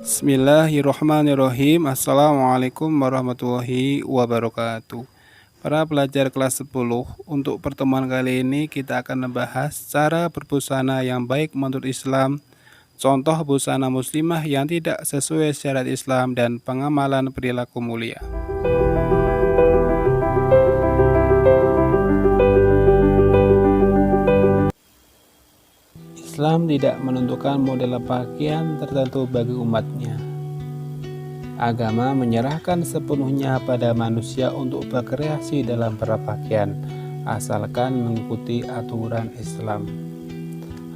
Bismillahirrohmanirrohim. Assalamualaikum warahmatullahi wabarakatuh. Para pelajar kelas 10, untuk pertemuan kali ini kita akan membahas cara berbusana yang baik menurut Islam, contoh busana muslimah yang tidak sesuai syariat Islam, dan pengamalan perilaku mulia. Islam tidak menentukan model pakaian tertentu bagi umatnya. Agama menyerahkan sepenuhnya pada manusia untuk berkreasi dalam berpakaian, asalkan mengikuti aturan Islam.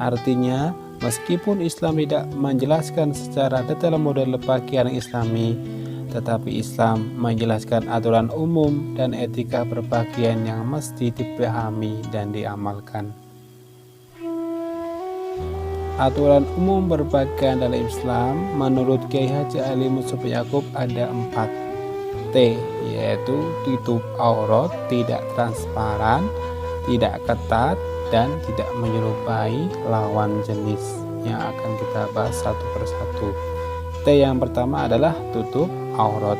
Artinya, meskipun Islam tidak menjelaskan secara detail model pakaian Islami, tetapi Islam menjelaskan aturan umum dan etika berpakaian yang mesti dipahami dan diamalkan. Aturan umum berpakaian dalam Islam menurut Kiai Haji Ali Mutsuf Yakub ada 4 T, yaitu tutup aurat, tidak transparan, tidak ketat, dan tidak menyerupai lawan jenis, yang akan kita bahas satu persatu. T yang pertama adalah tutup aurat.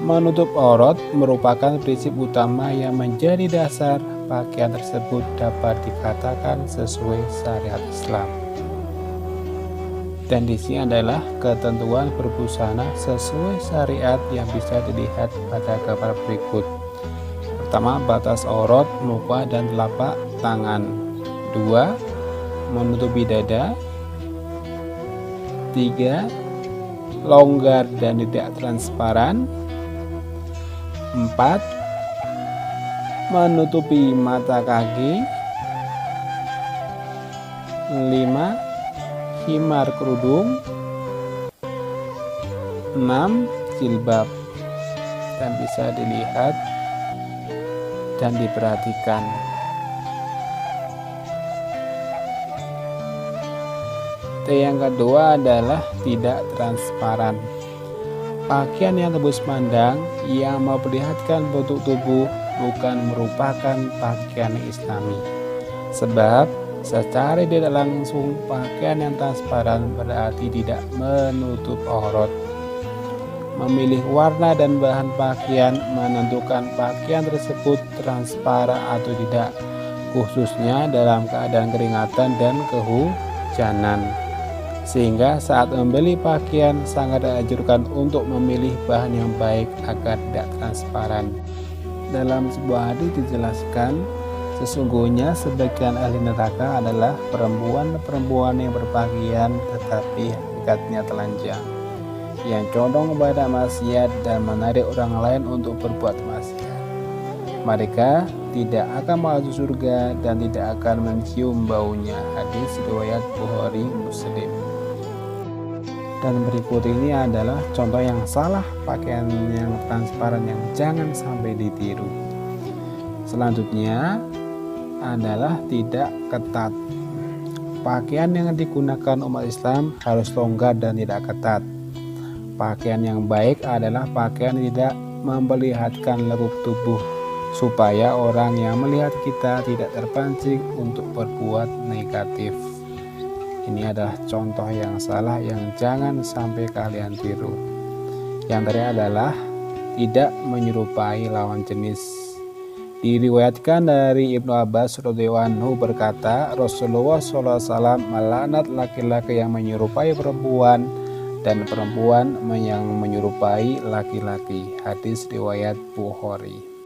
Menutup aurat merupakan prinsip utama yang menjadi dasar pakaian tersebut dapat dikatakan sesuai syariat Islam. Dan di sini adalah ketentuan berbusana sesuai syariat yang bisa dilihat pada gambar berikut. Pertama, batas aurat, muka dan telapak tangan. 2. Menutupi dada. 3. Longgar dan tidak transparan. 4. Menutupi mata kaki. 5. Himar kerudung. 6. Jilbab. Dan bisa dilihat dan diperhatikan. T yang kedua adalah tidak transparan. Pakaian yang tembus pandang yang memperlihatkan bentuk tubuh bukan merupakan pakaian Islami. Sebab secara tidak langsung pakaian yang transparan berarti tidak menutup aurat. Memilih warna dan bahan pakaian menentukan pakaian tersebut transparan atau tidak, khususnya dalam keadaan keringatan dan kehujanan. Sehingga saat membeli pakaian sangat dianjurkan untuk memilih bahan yang baik agar tidak transparan. Dalam sebuah hadis dijelaskan, sesungguhnya sebagian ahli neraka adalah perempuan-perempuan yang berpakaian tetapi hakikatnya telanjang, yang condong kepada maksiat dan menarik orang lain untuk berbuat maksiat. Mereka tidak akan masuk surga dan tidak akan mencium baunya. Hadis riwayat Bukhari Muslim. Dan berikut ini adalah contoh yang salah pakaian yang transparan yang jangan sampai ditiru. Selanjutnya adalah tidak ketat. Pakaian yang digunakan umat Islam harus longgar dan tidak ketat. Pakaian yang baik adalah pakaian yang tidak memperlihatkan lekuk tubuh, supaya orang yang melihat kita tidak terpancing untuk berbuat negatif. Ini adalah contoh yang salah yang jangan sampai kalian tiru. Yang terakhir adalah tidak menyerupai lawan jenis. Diriwayatkan dari Ibnu Abbas radhiyallahu anhu berkata, Rasulullah SAW melaknat laki-laki yang menyerupai perempuan dan perempuan yang menyerupai laki-laki. Hadis riwayat Bukhari.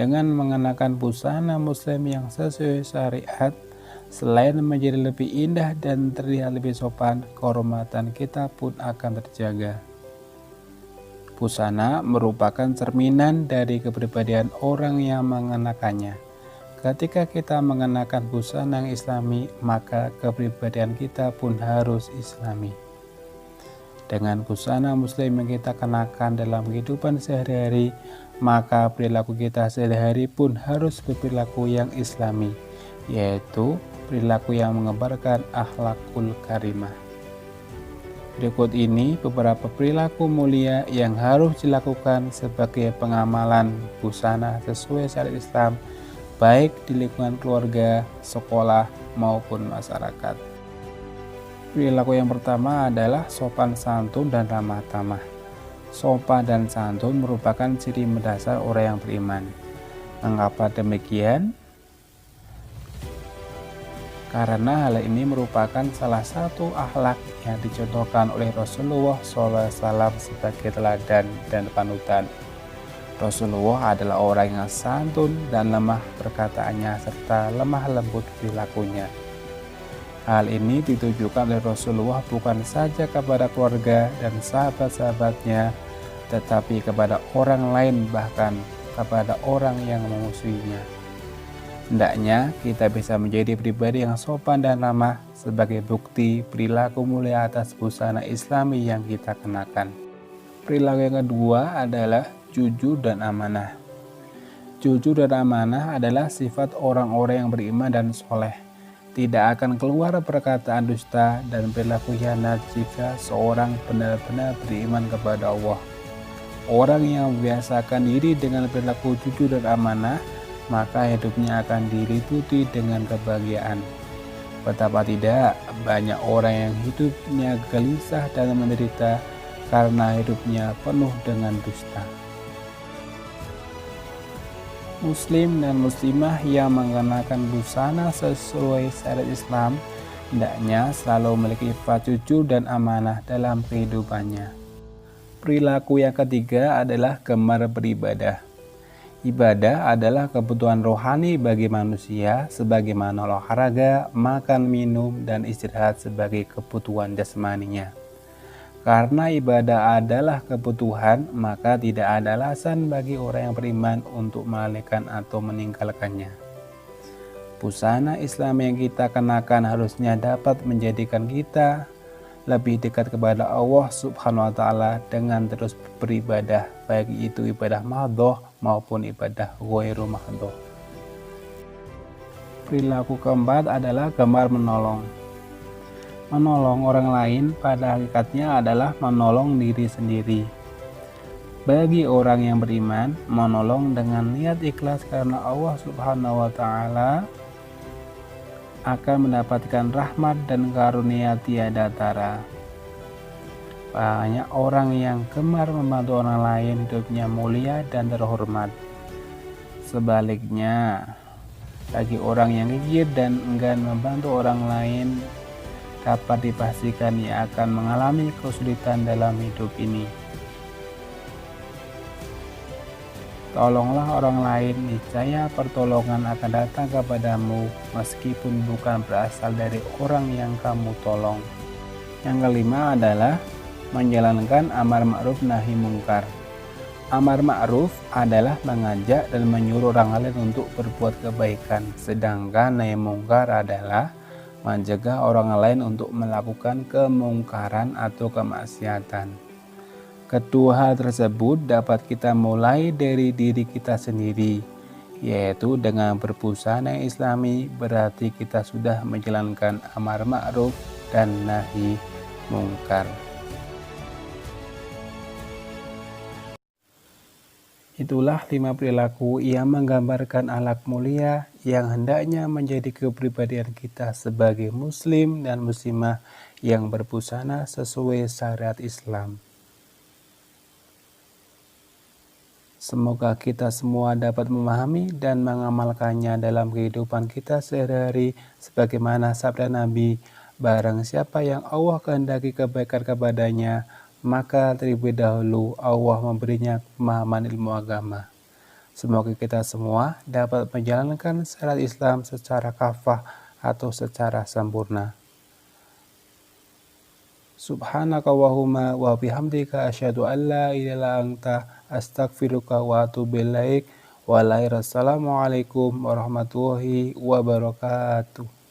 Dengan mengenakan busana muslim yang sesuai syariat, selain menjadi lebih indah dan terlihat lebih sopan, kehormatan kita pun akan terjaga. Busana merupakan cerminan dari kepribadian orang yang mengenakannya. Ketika kita mengenakan busana yang islami, maka kepribadian kita pun harus islami. Dengan busana muslim yang kita kenakan dalam kehidupan sehari-hari, maka perilaku kita sehari-hari pun harus berperilaku yang islami, yaitu perilaku yang mengembarkan akhlakul karimah. Berikut ini beberapa perilaku mulia yang harus dilakukan sebagai pengamalan busana sesuai syariat Islam, baik di lingkungan keluarga, sekolah, maupun masyarakat. Perilaku yang pertama adalah sopan santun dan ramah tamah. Sopan dan santun merupakan ciri mendasar orang yang beriman. Mengapa demikian? Karena hal ini merupakan salah satu akhlak yang dicontohkan oleh Rasulullah SAW sebagai teladan dan panutan. Rasulullah adalah orang yang santun dan lemah perkataannya serta lemah lembut perilakunya. Hal ini ditujukan oleh Rasulullah bukan saja kepada keluarga dan sahabat-sahabatnya, tetapi kepada orang lain, bahkan kepada orang yang memusuhinya. Hendaknya kita bisa menjadi pribadi yang sopan dan ramah sebagai bukti perilaku mulia atas busana islami yang kita kenakan. Perilaku yang kedua adalah jujur dan amanah. Jujur dan amanah adalah sifat orang-orang yang beriman dan soleh. Tidak akan keluar perkataan dusta dan perilaku khianat jika seorang benar-benar beriman kepada Allah. Orang yang membiasakan diri dengan perilaku jujur dan amanah, maka hidupnya akan diliputi dengan kebahagiaan. Betapa tidak banyak orang yang hidupnya gelisah dan menderita karena hidupnya penuh dengan dusta. Muslim dan muslimah yang mengenakan busana sesuai syariat Islam hendaknya selalu memiliki sifat jujur dan amanah dalam kehidupannya. Perilaku yang ketiga adalah gemar beribadah. Ibadah adalah kebutuhan rohani bagi manusia sebagaimana olahraga, makan, minum, dan istirahat sebagai kebutuhan jasmaninya. Karena ibadah adalah kebutuhan, maka tidak ada alasan bagi orang yang beriman untuk melalaikan atau meninggalkannya. Busana Islam yang kita kenakan harusnya dapat menjadikan kita lebih dekat kepada Allah Subhanahu wa Ta'ala dengan terus beribadah, baik itu ibadah madhoh maupun ibadah ghairu madhoh. Perilaku keempat adalah gemar menolong. Menolong orang lain pada hakikatnya adalah menolong diri sendiri. Bagi orang yang beriman, menolong dengan niat ikhlas karena Allah Subhanahu wa Ta'ala akan mendapatkan rahmat dan karunia tiada tara. Banyak orang yang gemar membantu orang lain hidupnya mulia dan terhormat. Sebaliknya, bagi orang yang gigit dan enggan membantu orang lain, dapat dipastikan ia akan mengalami kesulitan dalam hidup ini. Tolonglah orang lain, niscaya pertolongan akan datang kepadamu meskipun bukan berasal dari orang yang kamu tolong. Yang kelima adalah menjalankan amar ma'ruf nahi mungkar. Amar ma'ruf adalah mengajak dan menyuruh orang lain untuk berbuat kebaikan, sedangkan nahi mungkar adalah mencegah orang lain untuk melakukan kemungkaran atau kemaksiatan. Kedua hal tersebut dapat kita mulai dari diri kita sendiri, yaitu dengan berbusana islami, berarti kita sudah menjalankan amar ma'ruf dan nahi mungkar. Itulah 5 perilaku yang menggambarkan akhlak mulia yang hendaknya menjadi kepribadian kita sebagai muslim dan muslimah yang berbusana sesuai syariat Islam. Semoga kita semua dapat memahami dan mengamalkannya dalam kehidupan kita sehari-hari sebagaimana sabda Nabi, barang siapa yang Allah kehendaki kebaikan kepadanya, maka terlebih dahulu Allah memberinya pemahaman ilmu agama. Semoga kita semua dapat menjalankan syariat Islam secara kafah atau secara sempurna. Subhanakallahumma wa bihamdika asyhadu an la ilaha illa anta astaghfiruka wa atubu ilaik. Wassalamualaikum warahmatullahi wabarakatuh.